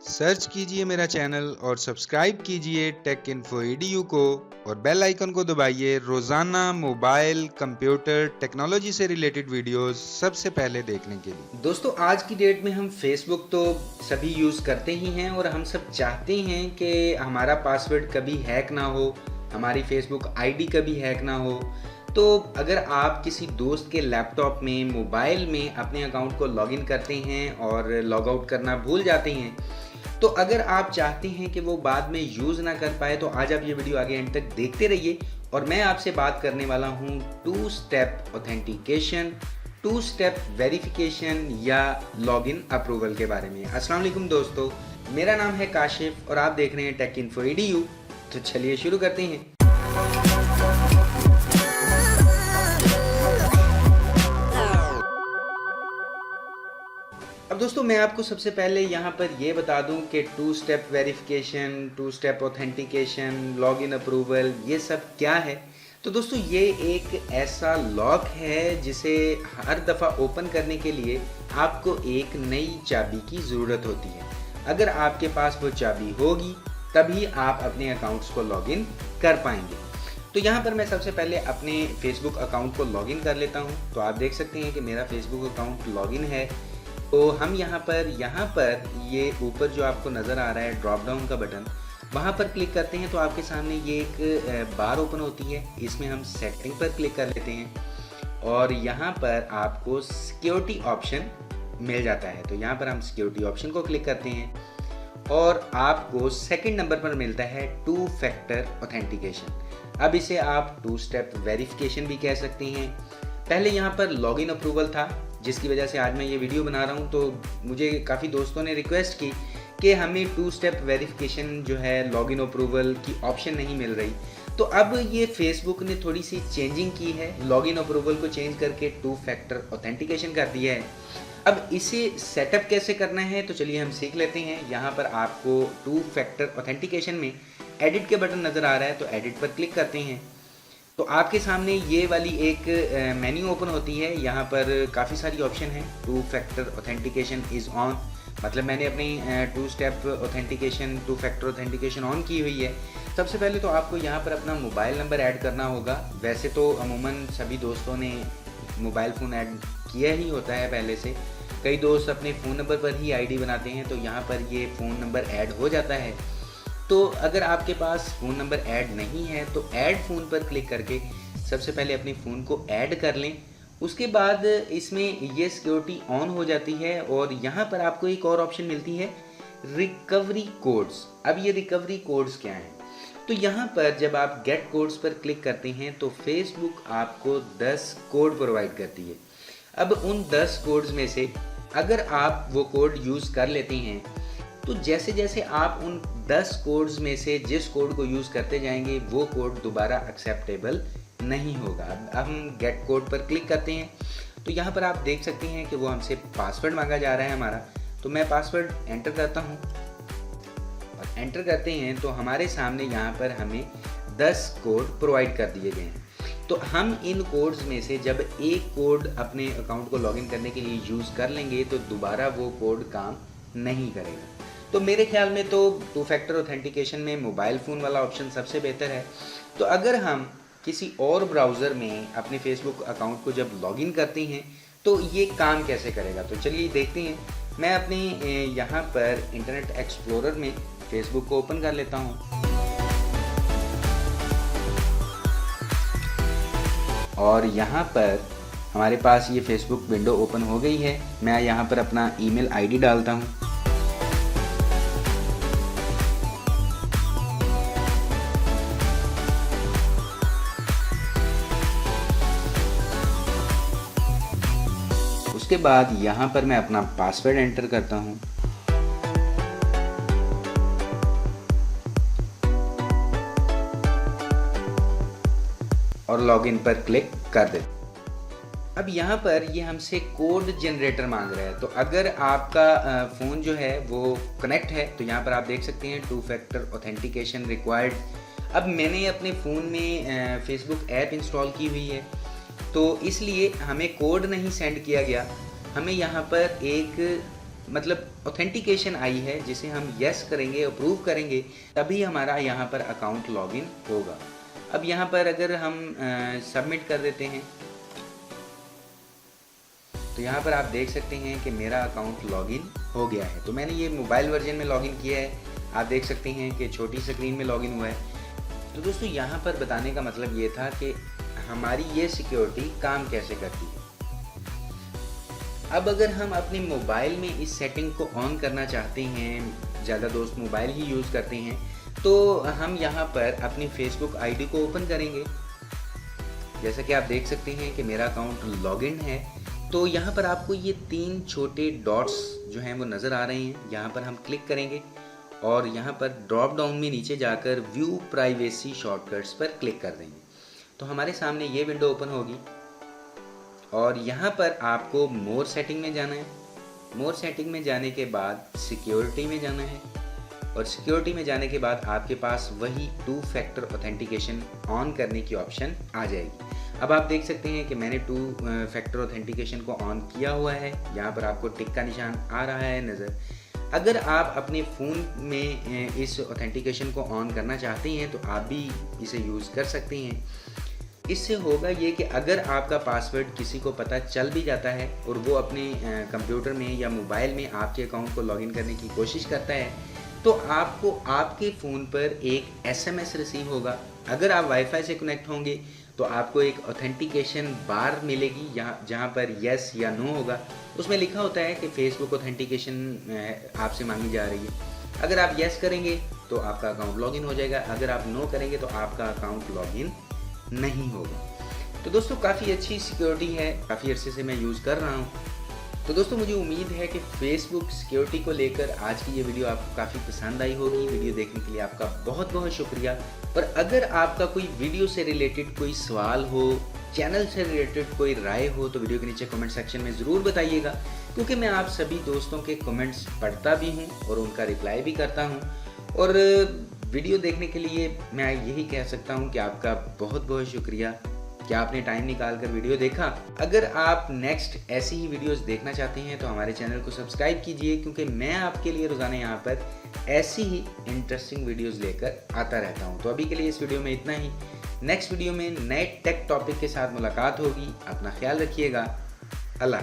Search कीजिए मेरा channel और सब्सक्राइब कीजिए टेक इन्फो EDU को और बेल आइकन को दबाइए रोजाना मोबाइल कंप्यूटर टेक्नोलॉजी से रिलेटेड वीडियोस सबसे पहले देखने के लिए। दोस्तों, आज की डेट में हम फेसबुक तो सभी यूज़ करते ही हैं और हम सब चाहते हैं कि हमारा पासवर्ड कभी हैक ना हो, हमारी फेसबुक आईडी कभी हैक ना हो। तो अगर आप किसी दोस्त के लैपटॉप में, मोबाइल में अपने अकाउंट को लॉगिन करते हैं और लॉग आउट करना भूल जाते हैं, तो अगर आप चाहते हैं कि वो बाद में यूज़ ना कर पाए, तो आज आप ये वीडियो आगे एंड तक देखते रहिए। और मैं आपसे बात करने वाला हूँ 2 स्टेप ऑथेंटिकेशन, 2 स्टेप वेरिफिकेशन या लॉगिन अप्रूवल के बारे में। अस्सलाम वालेकुम दोस्तों, मेरा नाम है काशिफ और आप देख रहे हैं टेक इन्फो EDU। तो चलिए शुरू करते हैं। अब दोस्तों, मैं आपको सबसे पहले यहाँ पर ये बता दूँ कि 2 step verification, 2 step authentication, login approval, ये सब क्या है। तो दोस्तों, ये एक ऐसा लॉक है जिसे हर दफ़ा ओपन करने के लिए आपको एक नई चाबी की ज़रूरत होती है। अगर आपके पास वो चाबी होगी तभी आप अपने अकाउंट्स को लॉगिन कर पाएंगे। तो यहाँ पर मैं सबसे पहले अपने फेसबुक अकाउंट को लॉगिन कर लेता हूँ। तो आप देख सकते हैं कि मेरा फेसबुक अकाउंट लॉगिन है। तो हम यहाँ पर ये ऊपर जो आपको नज़र आ रहा है ड्रॉप डाउन का बटन, वहाँ पर क्लिक करते हैं तो आपके सामने ये एक बार ओपन होती है। इसमें हम सेटिंग पर क्लिक कर लेते हैं और यहाँ पर आपको सिक्योरिटी ऑप्शन मिल जाता है। तो यहाँ पर हम सिक्योरिटी ऑप्शन को क्लिक करते हैं और आपको सेकंड नंबर पर मिलता है 2 फैक्टर ऑथेंटिकेशन। अब इसे आप 2 स्टेप वेरिफिकेशन भी कह सकते हैं। पहले यहाँ पर लॉगिन अप्रूवल था, जिसकी वजह से आज मैं ये वीडियो बना रहा हूँ। तो मुझे काफ़ी दोस्तों ने रिक्वेस्ट की कि हमें 2 स्टेप वेरिफिकेशन जो है, लॉगिन अप्रूवल की ऑप्शन नहीं मिल रही। तो अब ये फेसबुक ने थोड़ी सी चेंजिंग की है, लॉगिन अप्रूवल को चेंज करके 2 फैक्टर ऑथेंटिकेशन कर दिया है। अब इसे सेटअप कैसे करना है तो चलिए हम सीख लेते हैं। यहाँ पर आपको 2 फैक्टर ऑथेंटिकेशन में एडिट के बटन नज़र आ रहा है, तो एडिट पर क्लिक करते हैं। तो आपके सामने ये वाली एक मेन्यू ओपन होती है। यहाँ पर काफ़ी सारी ऑप्शन है। 2 फैक्टर ऑथेंटिकेशन इज़ ऑन, मतलब मैंने अपनी 2 step authentication, 2 factor authentication on की हुई है। सबसे पहले तो आपको यहाँ पर अपना मोबाइल नंबर ऐड करना होगा। वैसे तो अमूमन सभी दोस्तों ने मोबाइल फ़ोन ऐड किया ही होता है पहले से। कई दोस्त अपने फ़ोन नंबर पर ही आईडी बनाते हैं, तो यहाँ पर ये फ़ोन नंबर ऐड हो जाता है। तो अगर आपके पास फ़ोन नंबर ऐड नहीं है तो ऐड फ़ोन पर क्लिक करके सबसे पहले अपने फ़ोन को ऐड कर लें। उसके बाद इसमें ये सिक्योरिटी ऑन हो जाती है और यहाँ पर आपको एक और ऑप्शन मिलती है, रिकवरी कोड्स। अब ये रिकवरी कोड्स क्या हैं? तो यहाँ पर जब आप गेट कोड्स पर क्लिक करते हैं तो फेसबुक आपको 10 कोड प्रोवाइड करती है। अब उन 10 कोड्स में से अगर आप वो कोड यूज़ कर लेते हैं, तो जैसे जैसे आप उन 10 कोड्स में से जिस कोड को यूज़ करते जाएंगे, वो कोड दोबारा एक्सेप्टेबल नहीं होगा। अब हम गेट कोड पर क्लिक करते हैं तो यहाँ पर आप देख सकते हैं कि वो हमसे पासवर्ड मांगा जा रहा है हमारा। तो मैं पासवर्ड एंटर करता हूँ और एंटर करते हैं तो हमारे सामने यहाँ पर हमें 10 कोड प्रोवाइड कर दिए गए हैं। तो हम इन कोड्स में से जब एक कोड अपने अकाउंट को लॉगिन करने के लिए यूज़ कर लेंगे तो दोबारा वो कोड काम नहीं करेगा। तो मेरे ख्याल में तो 2 फैक्टर ऑथेंटिकेशन में मोबाइल फ़ोन वाला ऑप्शन सबसे बेहतर है। तो अगर हम किसी और ब्राउज़र में अपने फेसबुक अकाउंट को जब लॉगिन करते हैं तो ये काम कैसे करेगा, तो चलिए देखते हैं। मैं अपने यहाँ पर इंटरनेट एक्सप्लोरर में फेसबुक को ओपन कर लेता हूँ और यहाँ पर हमारे पास ये फेसबुक विंडो ओपन हो गई है। मैं यहाँ पर अपना ईमेल आईडी डालता हूँ। उसके बाद यहाँ पर मैं अपना पासवर्ड एंटर करता हूँ और लॉगिन पर क्लिक कर देते। अब यहाँ पर ये हमसे कोड जनरेटर मांग रहा है। तो अगर आपका फ़ोन जो है वो कनेक्ट है तो यहाँ पर आप देख सकते हैं 2 फैक्टर ऑथेंटिकेशन रिक्वायर्ड। अब मैंने अपने फ़ोन में फेसबुक ऐप इंस्टॉल की हुई है, तो इसलिए हमें कोड नहीं सेंड किया गया। हमें यहाँ पर एक मतलब ऑथेंटिकेशन आई है, जिसे हम यस करेंगे, अप्रूव करेंगे, तभी हमारा यहाँ पर अकाउंट लॉगिन होगा। अब यहाँ पर अगर हम सबमिट कर देते हैं तो यहाँ पर आप देख सकते हैं कि मेरा अकाउंट लॉगिन हो गया है। तो मैंने ये मोबाइल वर्जन में लॉगिन किया है, आप देख सकते हैं कि छोटी स्क्रीन में लॉगिन हुआ है। तो दोस्तों यहाँ पर बताने का मतलब ये था कि हमारी ये सिक्योरिटी काम कैसे करती है। अब अगर हम अपने मोबाइल में इस सेटिंग को ऑन करना चाहते हैं, ज़्यादा दोस्त मोबाइल ही यूज़ करते हैं, तो हम यहाँ पर अपनी फेसबुक आईडी को ओपन करेंगे। जैसा कि आप देख सकते हैं कि मेरा अकाउंट लॉगिन है। तो यहाँ पर आपको ये 3 छोटे डॉट्स जो हैं वो नज़र आ रहे हैं, यहाँ पर हम क्लिक करेंगे और यहाँ पर ड्रॉप डाउन में नीचे जाकर व्यू प्राइवेसी शॉर्टकट्स पर क्लिक कर देंगे। तो हमारे सामने ये विंडो ओपन होगी और यहाँ पर आपको मोर सेटिंग में जाना है। मोर सेटिंग में जाने के बाद सिक्योरिटी में जाना है और सिक्योरिटी में जाने के बाद आपके पास वही 2 फैक्टर ऑथेंटिकेशन ऑन करने की ऑप्शन आ जाएगी। अब आप देख सकते हैं कि मैंने 2 फैक्टर ऑथेंटिकेशन को ऑन किया हुआ है। यहाँ पर आपको टिक का निशान आ रहा है नज़र। अगर आप अपने फ़ोन में इस ऑथेंटिकेशन को ऑन करना चाहते हैं तो आप भी इसे यूज़ कर सकते हैं। इससे होगा ये कि अगर आपका पासवर्ड किसी को पता चल भी जाता है और वो अपने कंप्यूटर में या मोबाइल में आपके अकाउंट को लॉगिन करने की कोशिश करता है, तो आपको आपके फ़ोन पर एक SMS रिसीव होगा। अगर आप वाईफाई से कनेक्ट होंगे तो आपको एक ऑथेंटिकेशन बार मिलेगी, जहाँ पर यस या नो होगा। उसमें लिखा होता है कि फेसबुक ऑथेंटिकेशन आपसे मांगी जा रही है। अगर आप यस करेंगे तो आपका अकाउंट लॉगिन हो जाएगा, अगर आप नो करेंगे तो आपका अकाउंट लॉगिन नहीं होगा। तो दोस्तों काफ़ी अच्छी सिक्योरिटी है, काफ़ी अरसे से मैं यूज़ कर रहा हूँ। तो दोस्तों मुझे उम्मीद है कि फेसबुक सिक्योरिटी को लेकर आज की ये वीडियो आपको काफ़ी पसंद आई होगी। वीडियो देखने के लिए आपका बहुत बहुत शुक्रिया। और अगर आपका कोई वीडियो से रिलेटेड कोई सवाल हो, चैनल से रिलेटेड कोई राय हो, तो वीडियो के नीचे कमेंट सेक्शन में ज़रूर बताइएगा, क्योंकि मैं आप सभी दोस्तों के कमेंट्स पढ़ता भी हूँ और उनका रिप्लाई भी करता हूँ। और वीडियो देखने के लिए मैं यही कह सकता हूँ कि आपका बहुत बहुत शुक्रिया कि आपने टाइम निकाल कर वीडियो देखा। अगर आप नेक्स्ट ऐसी ही वीडियोस देखना चाहते हैं तो हमारे चैनल को सब्सक्राइब कीजिए, क्योंकि मैं आपके लिए रोज़ाना यहाँ पर ऐसी ही इंटरेस्टिंग वीडियोस लेकर आता रहता हूँ। तो अभी के लिए इस वीडियो में इतना ही। नेक्स्ट वीडियो में नए टेक टॉपिक के साथ मुलाकात होगी। अपना ख्याल रखिएगा। अल्लाह।